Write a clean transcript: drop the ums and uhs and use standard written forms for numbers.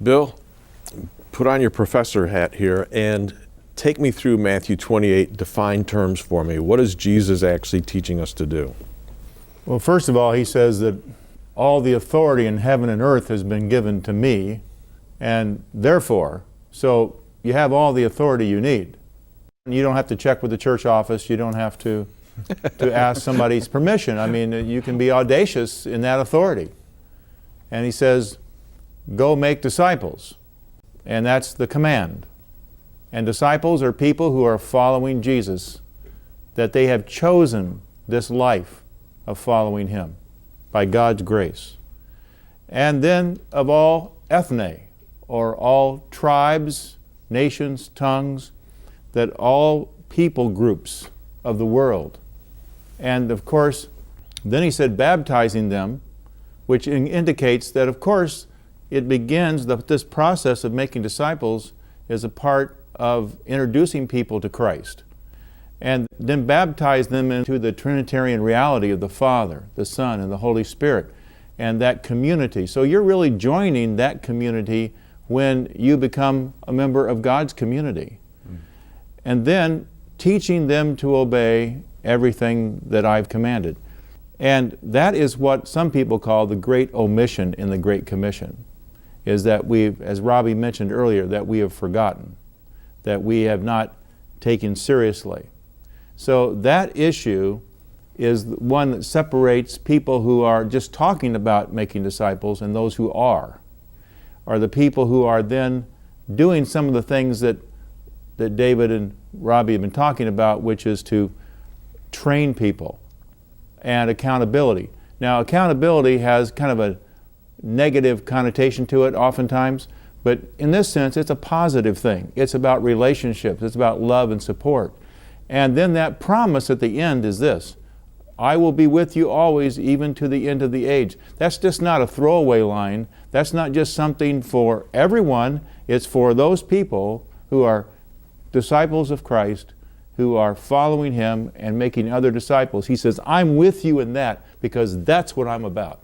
Bill, put on your professor hat here and take me through Matthew 28, define terms for me. What is Jesus actually teaching us to do? Well, first of all, he says that all the authority in heaven and earth has been given to me, and therefore, so you have all the authority you need. You don't have to check with the church office. You don't have to ask somebody's permission. I mean, you can be audacious in that authority. And he says, go make disciples. And that's the command. And disciples are people who are following Jesus, that they have chosen this life of following Him by God's grace. And then of all ethne, or all tribes, nations, tongues, that all people groups of the world. And of course, then he said baptizing them, which indicates that of course it begins, this process of making disciples is a part of introducing people to Christ. And then baptize them into the Trinitarian reality of the Father, the Son, and the Holy Spirit, and that community. So you're really joining that community when you become a member of God's community. And then teaching them to obey everything that I've commanded. And that is what some people call the great omission in the Great Commission, is that we've, as Robbie mentioned earlier, that we have forgotten, that we have not taken seriously. So that issue is one that separates people who are just talking about making disciples and those who are the people who are then doing some of the things that David and Robbie have been talking about, which is to train people and accountability. Now, accountability has kind of a negative connotation to it oftentimes, but in this sense, it's a positive thing. It's about relationships. It's about love and support. And then that promise at the end is this: I will be with you always, even to the end of the age. That's just not a throwaway line. That's not just something for everyone. It's for those people who are disciples of Christ, who are following Him and making other disciples. He says, I'm with you in that because that's what I'm about.